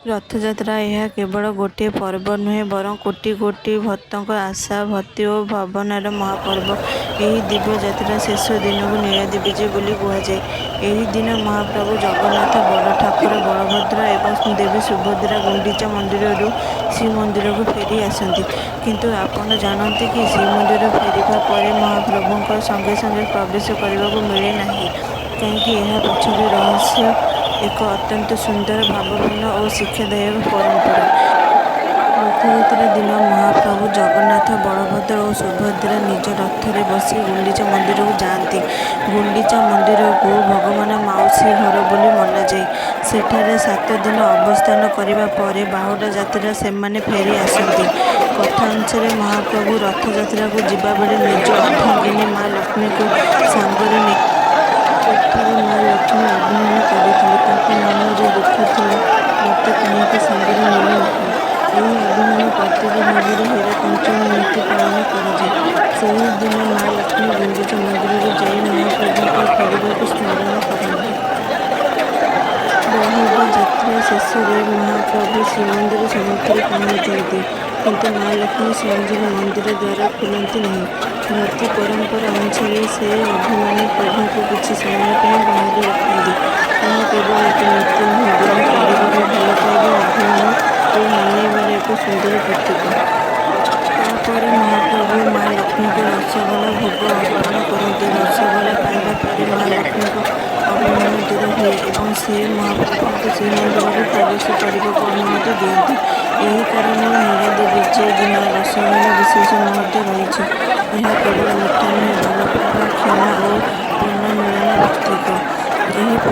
रथयात्रा यह केवल गोटे पर्व नुहे बरं कोटि कोटि भक्तों आशा भक्ति और भावनार महापर्व। यही दिव्य यात्रा शेष दिन को नीलाद्रि विजय बोली कहुए। यही दिन महाप्रभु जगन्नाथ बड़ ठाकुर बलभद्र एवं देवी सुभद्रा गुंडीचा मंदिर श्रीमंदिर को फेरी आसती। किंतु आपण जानते कि श्रीमंदिर फेरिबा परे महाप्रभु संगे संगे प्रवेश करने को मिले नहीं। कहीं यह पछरे रहस्य एक अत्यंत सुंदर भावपूर्ण और शिक्षादायक परंपरा। रथयात्रा दिन महाप्रभु जगन्नाथ बलभद्र और सुभद्रा निज रथरे बसी गुंडीचा मंदिर को जाती। गुंडीचा मंदिर को भगवान माउसी घर बोली मना जाए। सेठारे 7 दिन अवस्थान करने पर बाहुडा यात्रा से फेरी आसती। कथा अनुसार महाप्रभु रथयात्रा को जीवा बेले निज अर्धांगिनी माँ लक्ष्मी को सांगरे सेठारे माँ लक्ष्मी अभिनय करते। मନରେ दुख था मत कहीं सांगरे मिल न। यही अभिनय प्रत्येक भाव हेरा पंचमी नीति पालन कर दिन माँ लक्ष्मी गुंडीचा मंदिर को जाई महाप्रभु फेरवा को स्मरण करते। बाहुडा यात्रा शेष में महाप्रभु श्रीमंदिर सम्मुखରେ पहुँचती। किंतु माँ लक्ष्मी श्रीमंदिर मंदिर द्वारा खोलती नहीं। भक्ति परंपरा अनुसार से अभिमानी प्रभु को किसी समय बाहर रखती। यह केवल एक नीति नुहे बरं परिवार भल पाइबा अभिमान और मानवर एक सुंदर प्रतीक। तापर महाप्रभु माँ लक्ष्मी को रसगोला भोग अर्पण करते। रसगोला पाइबा पर माँ लक्ष्मी को अभिमान दूर हुए और से महाप्रभु को श्रीमंदिर को प्रवेश करने को अनुमति दिखती। यही कारण नीलाद्रि विजय दिन रसगोला विशेष महत्व रही। यह केवल मिठा नुहे भल पाइबा क्षमा और पुनर्मिलन प्रतीक।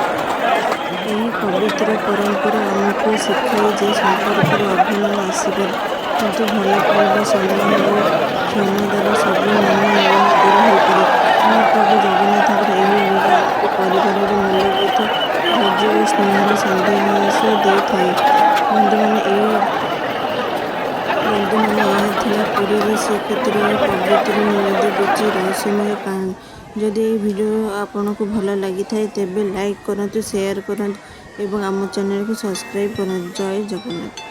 यही पवित्र परंपरा आमको शिखाए जे संपर्क अभिमान आसपार किंतु भल पाइबा सम्मान और क्षमा द्वारा सब मनोमालिन्य दूर होपड़े। महाप्रभु जगन्नाथ यही लीला आमको परिवार मूल्यबोध धैर्य और स्नेहर संदेश देଥାଏ। बंधुମାନେ ଏହା ଥିଲା ପୁରୀର ଶ୍ରୀକ୍ଷେତ୍ରର ପବିତ୍ର ନୀଳାଦ୍ରି ବିଜେ ରହସ୍ୟମୟ କାହାଣୀ। जदि ये वीडियो आपको भल लगी था तेब लाइक करूँ, शेयर करूँ और आम चैनल को सब्सक्राइब करूँ। जय जगन्नाथ।